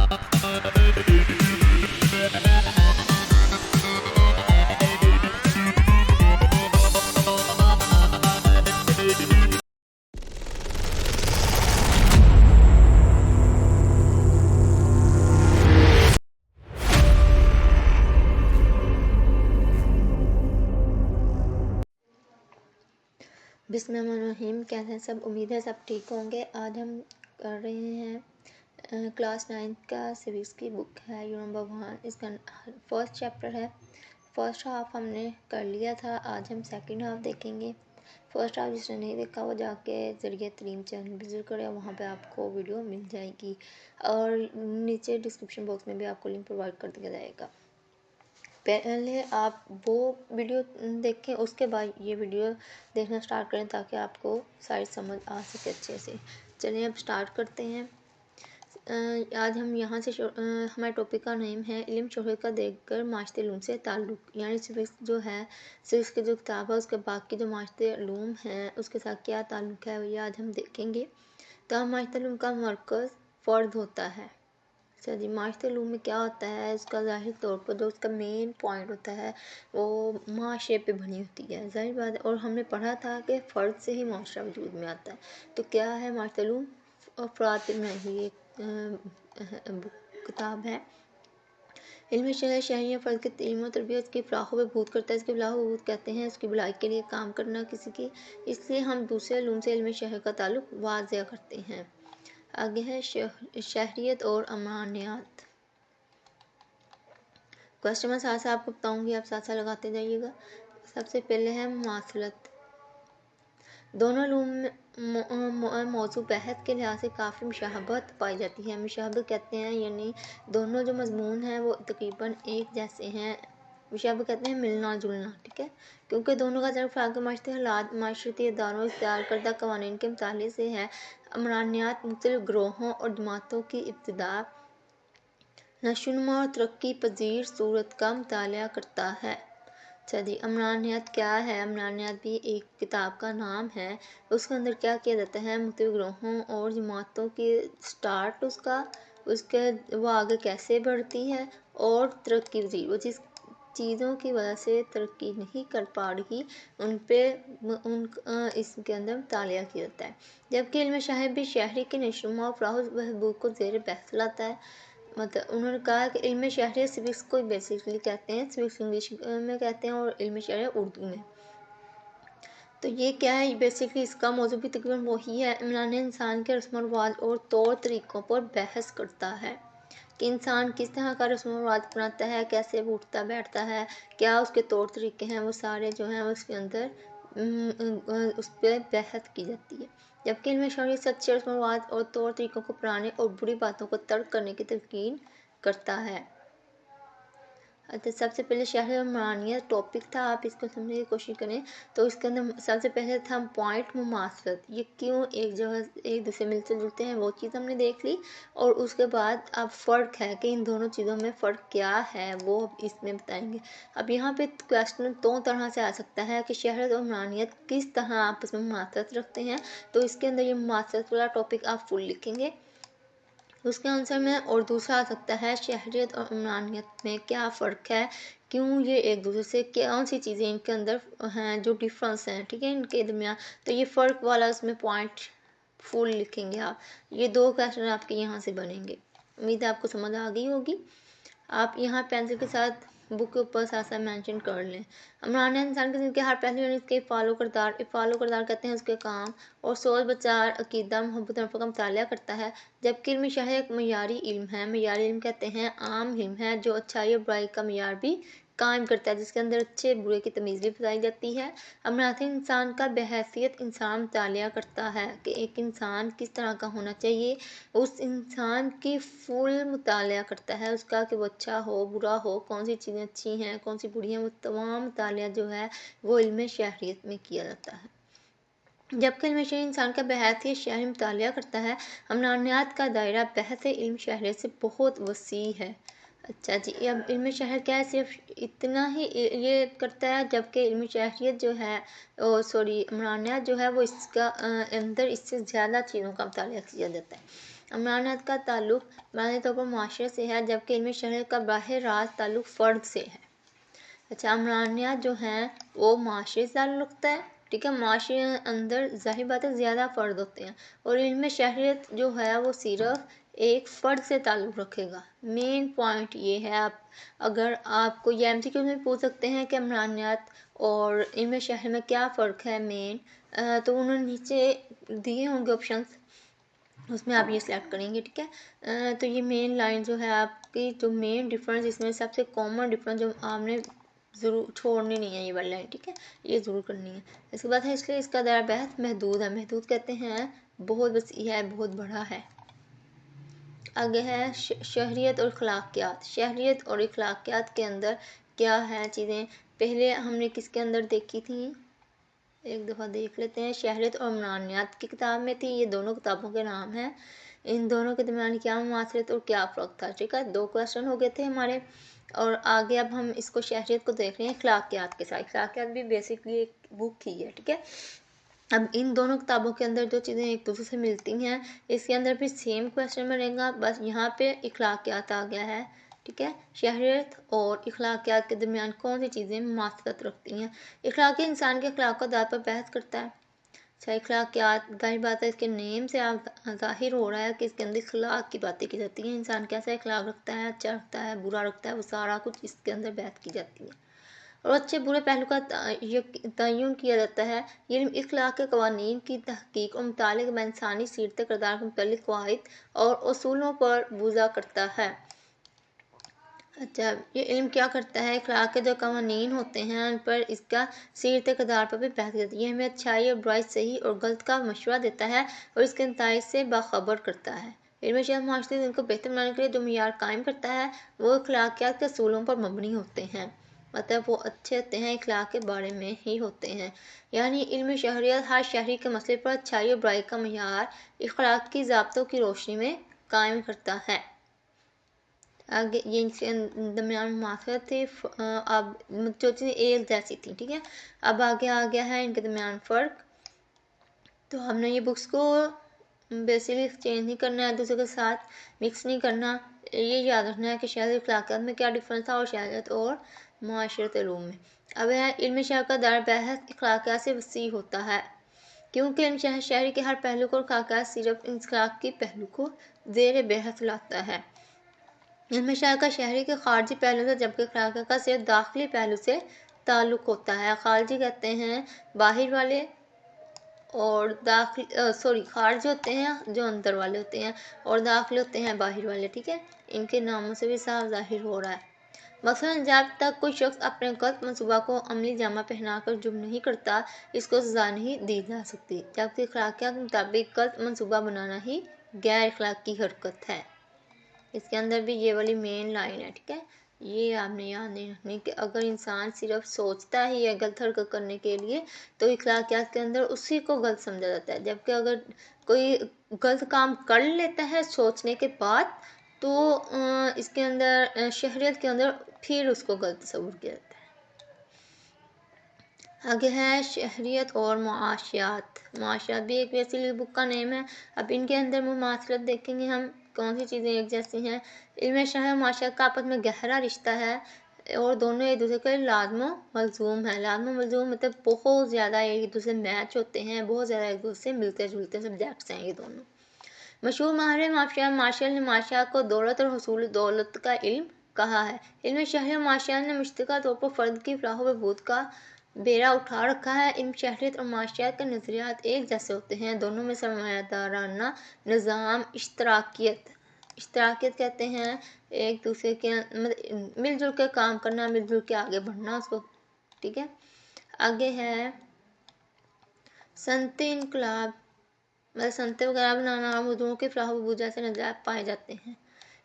बिस्मिल्लाहिर्रहमानिर्रहीम। कैसे हैं सब? उम्मीद है सब ठीक होंगे। आज हम कर रहे हैं क्लास 9 का सिविक्स की बुक है यूनिट नंबर 1। इसका फर्स्ट चैप्टर है। फर्स्ट हाफ हमने कर लिया था, आज हम सेकंड हाफ देखेंगे। फर्स्ट हाफ जिसने नहीं देखा वो जाके ज़रिए तरीम चैनल विजिट करें, वहाँ पे आपको वीडियो मिल जाएगी और नीचे डिस्क्रिप्शन बॉक्स में भी आपको लिंक प्रोवाइड कर दिया जाएगा। पहले आप वो वीडियो देखें, उसके बाद ये वीडियो देखना स्टार्ट करें ताकि आपको सारी समझ आ सके अच्छे से। चलिए अब स्टार्ट करते हैं। आज हम यहाँ से हमारे टॉपिक का नेम है इल्म शोहरत का देखकर माशरे उलूम से ताल्लुक़, यानी सिविक्स जो है, सिविक्स की जो किताब है उसके बाकी जो माशरे उलूम हैं उसके साथ क्या ताल्लुक़ है ये आज हम देखेंगे। तो माशरे उलूम का मरकज़ फ़र्द होता है। अच्छा जी, माशरे उलूम में क्या होता है, इसका ज़ाहिर तौर पर जो उसका मेन पॉइंट होता है वो माशरे पे बनी होती है, ज़ाहिर बात है। और हमने पढ़ा था कि फ़र्द से ही माशरा वजूद में आता है। तो क्या है माशरे उलूम? अफराद में ही एक किताब है। इल्म शहरी फ़र्द की इल्म और तरबियत की फ़लाह व बहबूद करता है। इसकी फ़लाह व बहबूद कहते हैं उसकी भलाई के लिए काम करना किसी की, इसलिए हम दूसरे उलूम से इल्म शहर का ताल्लुक़ वाज़ेह करते हैं। आगे है शहरियत और अमानियात। क्वेश्चन मैं साथ साथ आपको बताऊंगी, आप साथ साथ लगाते जाइएगा। सबसे पहले है मुमासलत। दोनों उलूम में मौजू बहस के लिहाज से काफ़ी मुशाहबत पाई जाती है। मुशाहबत कहते हैं यानी दोनों जो मजमून हैं वो तकरीबन एक जैसे हैं। मुशाहबत कहते हैं मिलना जुलना, ठीक है, क्योंकि दोनों का ज़रूर फ़र्क माशरती हालात, माशरती इदारों इख्तियार करदा क़वानीन के मुताले से है। अमरानियात मुख्तलिफ़ ग्रोहों और जमातों की इब्तिदा, नशोनुमा और तरक्की पजीर सूरत का मुताला करता है। अच्छा जी, अमरानियात क्या है? अमरानियात भी एक किताब का नाम है। उसके अंदर क्या किया जाता है, मुख्तलिफ़ ग्रोहों और जमातों की स्टार्ट उसके वो आगे कैसे बढ़ती है और तरक्की पजीर, वो जिस चीज़ों की वजह से तरक्की नहीं कर पा रही इसके अंदर मुताला किया जाता है। जबकि इल्म शहर भी शहरी के नशोनुमा और फ़लाह व बहबूद को ज़ेर बहस लाता है। मतलब उन्होंने कहा कि इल्म शहरी सिविक्स को बेसिकली कहते हैं, सिविक्स इंग्लिश में कहते हैं और इल्म शहरी उर्दू में। तो ये क्या है, बेसिकली इसका मौजू भी तकरीबन वही है। इमरान इंसान के रस्म व रिवाज और तौर तरीक़ों पर बहस करता है कि इंसान किस तरह का रस्म व रिवाज अपनाता है, कैसे वो उठता बैठता है, क्या उसके तौर तरीके हैं, वो सारे जो हैं उसके अंदर उस पर बहस की जाती है। जबकि इल्म शरई सच्चे रस्म व रिवाज और तौर तरीक़ों को पुराने और बुरी बातों को तर्क करने की तलकीन करता है। अच्छा, सबसे पहले शहर अमरानियत टॉपिक था, आप इसको समझने की कोशिश करें तो इसके अंदर सबसे पहले था पॉइंट मुमासलत। ये क्यों एक जगह एक दूसरे मिलते जुलते हैं वो चीज़ हमने देख ली, और उसके बाद अब फ़र्क है कि इन दोनों चीज़ों में फ़र्क क्या है वो इसमें बताएंगे। अब यहाँ पे क्वेश्चन दो तरह से आ सकता है कि शहर और अमरानियत किस तरह आपस में मुमासलत रखते हैं, तो इसके अंदर ये मुमासलत वाला टॉपिक आप फुल लिखेंगे उसके आंसर में। और दूसरा आ सकता है शहरियत और इमरानियत में क्या फ़र्क है, क्यों ये एक दूसरे से, कौन सी चीज़ें इनके अंदर हैं जो डिफरेंस हैं, ठीक है, इनके दरमियान। तो ये फ़र्क वाला उसमें पॉइंट फुल लिखेंगे आप। ये दो क्वेश्चन आपके यहाँ से बनेंगे। उम्मीद है आपको समझ आ गई होगी। आप यहाँ पेंसिल के साथ बुक के ऊपर साथ साथ मैंशन कर लें। अमरान इंसान किस्म के हर पहलू यानी इसके फ़ालो करदार कहते हैं उसके काम, और सोच बचार अकीदा मोहब्बत नफ़ा का मुताला करता है। जबकि इल्म शरह एक मयारी इल्म है। मयारी इल्म कहते हैं आम इल्म है जो अच्छाई और बुराई का मयार भी कायम करता है, जिसके अंदर अच्छे बुरे की तमीज़ भी बताई जाती है। अमरान इंसान का बहैसियत इंसान मुताला करता है कि एक इंसान किस तरह का होना चाहिए, उस इंसान की फुल मुताला करता है उसका कि वो अच्छा हो बुरा हो, कौन सी चीज़ें अच्छी हैं कौन सी बुरी हैं, वो तमाम मुताला जो है वो इल्म शहरियत में किया जाता है। जबकि इल्म शहरी इंसान का बहैसियत शहरी मुताला करता है। अमरानियात का दायरा बहस इल्म शहरियत से बहुत वसी है। अच्छा जी, अब इल्म शहर क्या है, सिर्फ इतना ही ये करता है, जबकि इल्म शहरियत जो है अमरानियात जो है वो इसका अंदर इससे ज़्यादा चीज़ों का मुताला किया जाता है। अमरानियत का ताल्लुक बुनियादी तौर पर माशरे से है, जबकि इल्म शहरियत का बराह रास्त ताल्लुक फ़र्द से है। अच्छा, अमरानियत जो है वो माशरे से ताल्लुक रखता है, ठीक है। माशरे अंदर ज़ाहिर बात है ज़्यादा फ़र्द होते हैं, और इल्म शहरियत जो है वो सिर्फ एक फ़र्द से ताल्लुक़ रखेगा। मेन पॉइंट ये है। आप अगर आपको ये MCQ में पूछ सकते हैं कि अमरानियत और इल्म शहर में क्या फ़र्क है मेन, तो उन्होंने नीचे दिए होंगे ऑप्शंस, उसमें आप ये सिलेक्ट करेंगे, ठीक है। तो ये मेन लाइन जो है आपकी, जो मेन डिफरेंस, इसमें सबसे कॉमन डिफरेंस जो आपने ज़रूर छोड़नी नहीं है ये वाली लाइन, ठीक है, ये ज़रूर करनी है। इसके बाद है इसलिए इसका दायरा बहस महदूद है। महदूद कहते हैं बहुत वसी है, बहुत बड़ा है। आगे है शहरियत और अखलाकियात। शहरियत और अखलाकियात के अंदर क्या है चीज़ें, पहले हमने किसके अंदर देखी थी, एक दफ़ा देख लेते हैं। शहरियत और अमरानियत की किताब में थी, ये दोनों किताबों के नाम हैं। इन दोनों के दरमियान क्या मुमासलत और क्या फ़र्क था, ठीक है। 2 क्वेश्चन हो गए थे हमारे, और आगे अब हम इसको शहरियत को देख रहे हैं अखलाकियात के साथ। अखलाकियात भी बेसिकली एक बुक ही है, ठीक है। अब इन दोनों किताबों के अंदर जो चीज़ें एक दूसरे से मिलती हैं, इसके अंदर भी सेम क्वेश्चन बनेगा, बस यहाँ पे अखलाकियात आ गया है, ठीक है। शहरियत और अखलाकियात के दरमियान कौन सी चीज़ें मुमासलत रखती हैं। अखलाकियत इंसान के अखलाक को आधार पर बहस करता है। अच्छा, अखलाकियात जाहिर बात है इसके नेम से आप ज़ाहिर हो रहा है कि इसके अंदर अखलाक की बातें की जाती हैं। इंसान कैसा अखलाक रखता है, अच्छा रखता है, बुरा रखता है, वो सारा कुछ इसके अंदर बहस की जाती है, और अच्छे बुरे पहलू का तयन किया जाता है। ये इल्म इखलाक के कवानीन की तहकीक और मुतालिक में इंसानी सीरत किरदार के मुतल्लिक़ क़वाइद और उसूलों पर बुज़ा करता है। अच्छा, ये इल्म क्या करता है, इखलाक के जो कवानीन होते हैं उन पर इसका सीरत किरदार पर भी बहस करती है। ये हमें अच्छाई और बुराई, सही और गलत का मशवरा देता है और इसके नताइज से बाखबर करता है। इल्म शरियत माशरे इनको बेहतर बनाने के लिए जो मियार कायम करता है वो अखलाकियात के असूलों पर मबनी होते हैं, मतलब वो अच्छे होते हैं, इखलाक के बारे में ही होते हैं। यानी इल्म शहरियत हर शहरी के मसले पर अच्छाई और बुराई का मियार इखलाकी ज़ाब्तों की रोशनी में कायम करता है। आगे ये इनके दरमियान मुमासलत थी, अब जो चीज़ें एक जैसी थी, ठीक है। अब आगे आ गया है इनके दरमियान फ़र्क। तो हमने ये बुक्स को बेसिकली एक्सचेंज नहीं करना है, दूसरे के साथ मिक्स नहीं करना। ये याद रखना है कि शहरी अखलाकियात में क्या डिफरेंस था और शहरियत और माशरत उलूम में। अब है इल्म शहर का दायरा बहस अखलाकियात से वसी होता है, क्योंकि इल्म शहरी के हर पहलू को अखलाकियात सिर्फ इंसाफ की पहलू को ज़ेर बहस लाता है। इल्म शहर का शहरी के खारजी पहलू से, जबकि अखलाकियात का सिर्फ दाखिली पहलू से ताल्लुक़ होता है। खारजी कहते हैं बाहर वाले, और खारिज होते हैं जो अंदर वाले होते हैं, और दाखिल होते हैं बाहर वाले, ठीक है। इनके नामों से भी साफ ज़ाहिर हो रहा है। मसलन जब तक कोई शख्स अपने गलत मनसूबा को अमली जामा पहनाकर जुर्म नहीं करता, इसको सज़ा नहीं दी जा सकती, जबकि अखलाकियात के मुताबिक गलत मनसूबा बनाना ही गैर अखलाकी हरकत है। इसके अंदर भी ये वाली मेन लाइन है, ठीक है। ये आपने याद नहीं रखनी कि अगर इंसान सिर्फ सोचता ही है गलत हरकत करने के लिए, तो इखलाकियात के अंदर उसी को गलत समझा जाता है। जबकि अगर कोई गलत काम कर लेता है सोचने के बाद, तो इसके अंदर शहरियत के अंदर फिर उसको गलत तस्वुर किया जाता है। आगे है शहरियत और मुआशियात। मुआशियात भी एक वैसी बुक का नेम है। अब इनके अंदर मुमासलत देखेंगे हम, कौन सी चीज़ें एक जैसी हैं। इल्म शहर और मुआशियात का आपस में गहरा रिश्ता है और दोनों एक दूसरे के लाज़िम मलज़ूम है। लाज़िम मलज़ूम मतलब बहुत ज़्यादा एक दूसरे मैच होते हैं, बहुत ज़्यादा एक दूसरे से मिलते जुलते सब्जेक्ट्स हैं ये दोनों। मशहूर माहिर मार्शल ने माशियात को दौलत और हसूल दौलत का इल्म कहा है। इल्म शहरी और माशियात ने मुश्तरका तौर पर फ़र्द की फलाह व बहबूद का बेड़ा उठा रखा है। इल्म शहरियत और माशियात के नज़रियात एक जैसे होते हैं, दोनों में सरमायादाराना निज़ाम इश्तराकियत कहते हैं, एक दूसरे के मतलब मिलजुल के काम करना, मिलजुल के आगे बढ़ना उसको, ठीक है। आगे है सनती इनकलाब, मतलब सनते वगैरह बनाना, मजदूरों के फलाह बहबूद जैसे नज़रियात पाए जाते हैं।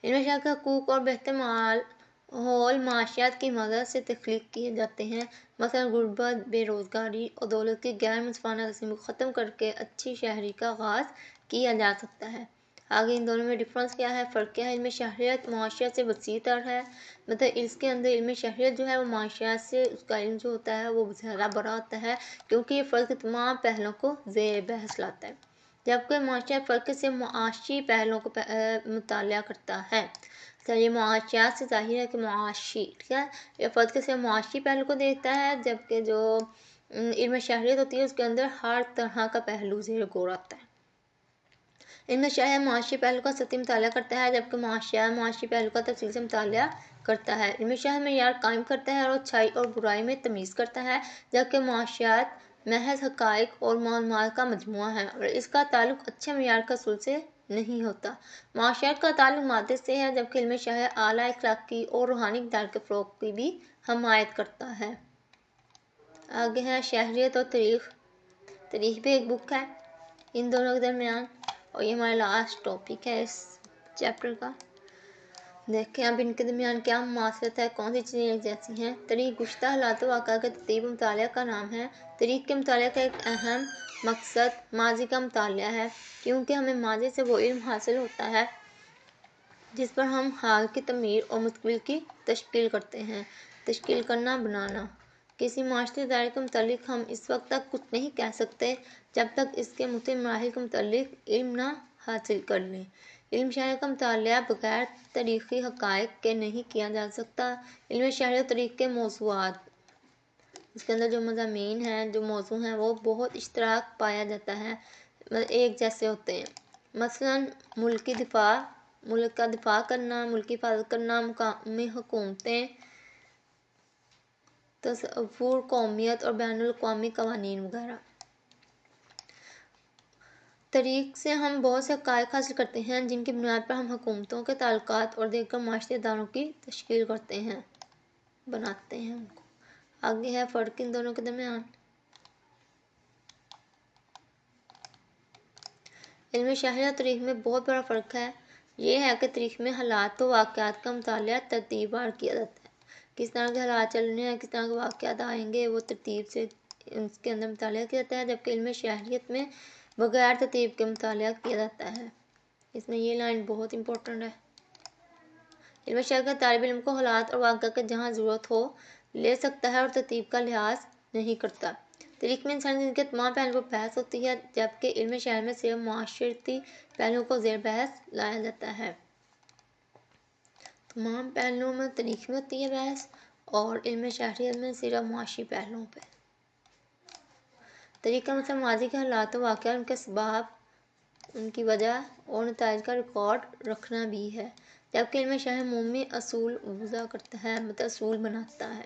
इनमें शहर के हकूक़ और बेहतर माहौल माशियात की मदद से तख्लीक किए जाते हैं। मसलन गुर्बत, बेरोज़गारी और दौलत की गैर मुनसिफाना तक़सीम को ख़त्म करके अच्छी शहरी का आगाज़ किया जा सकता है। आगे इन दोनों में डिफरेंस क्या है, फ़र्क क्या है। इनमें शहरियत मुआशियत से वसी तर है, मतलब इसके अंदर इल्म शहरियत जो है वो मुआशियत से उसका इल्म जो होता है वो ज़्यादा बड़ा होता है, क्योंकि ये फ़र्क तमाम पहलुओं को ज़ेर बहस लाता है। جبکہ معاشیات فرق سے معاشی پہلوؤں کو مطالعہ کرتا ہے. یہ معاشیات سے ظاہر ہے کہ معاشی، ٹھیک ہے، یہ فرق سے معاشی پہلو کو دیکھتا ہے، جبکہ جو علم شہریت ہوتی ہے اس کے اندر ہر طرح کا پہلو زیر غور آتا ہے. علم شہریت معاشی پہلو کا سطحی مطالعہ کرتا ہے، جبکہ معاشیات معاشی پہلو کا تفصیل سے مطالعہ کرتا ہے. علم شہریت معیار قائم کرتا ہے اور اچھائی اور برائی میں تمیز کرتا ہے، جبکہ معاشیات محض حقائق اور معلومات کا مجموعہ ہے اور اس کا تعلق اچھے معیار کے حصول سے نہیں ہوتا. معاشیات کا تعلق مادے سے ہے، جبکہ علم شہریت اعلیٰ اخلاقی اور روحانی اقدار کے فروغ کی بھی حمایت کرتا ہے. آگے ہے شہریت اور تاریخ. تاریخ بھی ایک بک ہے ان دونوں کے درمیان، اور یہ ہمارا لاسٹ ٹاپک ہے اس چیپٹر کا. دیکھیں اب ان کے درمیان کیا مماثلت ہے، کون سی چیزیں ایک جیسی ہیں. تاریخ گزشتہ حالات و واقعات کے ترتیب و مطالعہ کا نام ہے. تاریخ کے مطالعہ کا ایک اہم مقصد ماضی کا مطالعہ ہے، کیونکہ ہمیں ماضی سے وہ علم حاصل ہوتا ہے جس پر ہم حال کی تعمیر اور مستقبل کی تشکیل کرتے ہیں. تشکیل کرنا، بنانا. کسی معاشرتی ادارے کے متعلق ہم اس وقت تک کچھ نہیں کہہ سکتے جب تک اس کے مختلف مراحل کے متعلق علم نہ حاصل کر لیں. علم شہریت کا مطالعہ بغیر تاریخی حقائق کے نہیں کیا جا سکتا. علم شہریت اور تاریخ کے موضوعات، اس کے اندر جو مضامین ہیں، جو موضوع ہیں، وہ بہت اشتراک پایا جاتا ہے، ایک جیسے ہوتے ہیں. مثلاً ملک کا دفاع کرنا، ملک کی حفاظت کرنا، مقامی حکومتیں، تصور، قومیت اور بین الاقوامی قوانین وغیرہ. تاریخ سے ہم بہت سے حقائق حاصل کرتے ہیں جن کی بنیاد پر ہم حکومتوں کے تعلقات اور دیگر معاشرتی اداروں کی تشکیل کرتے ہیں، بناتے ہیں ان کو. آگے ہے فرق ان دونوں کے درمیان. علم شہریت اور تاریخ میں بہت بڑا فرق ہے. یہ ہے کہ تاریخ میں حالات و واقعات کا مطالعہ ترتیب وار کیا جاتا ہے. کس طرح کے حالات چل رہے ہیں، کس طرح کے واقعات آئیں گے، وہ ترتیب سے اس کے اندر مطالعہ کیا جاتا ہے، جبکہ علم شہریت میں بغیر ترتیب کے مطالعہ کیا جاتا ہے. اس میں یہ لائن بہت امپورٹنٹ ہے. علم شہریت کا طالب علم کو حالات اور واقعات کی جہاں ضرورت ہو لے سکتا ہے اور ترتیب کا لحاظ نہیں کرتا. تاریخ میں انسانی زندگی کے تمام پہلوؤں پر بحث ہوتی ہے، جبکہ علم شہریت میں صرف معاشرتی پہلوؤں کو زیر بحث لایا جاتا ہے. تمام پہلوؤں میں تاریخ میں ہوتی ہے بحث، اور علم شہریت میں صرف معاشی پہلوؤں پہ. تاریخ کا مطلب ماضی کے حالات و واقعات، ان کے اسباب، ان کی وجہ اور نتائج کا ریکارڈ رکھنا بھی ہے، جبکہ علم شہریت عمومی اصول وضع کرتا ہے، اصول بناتا ہے.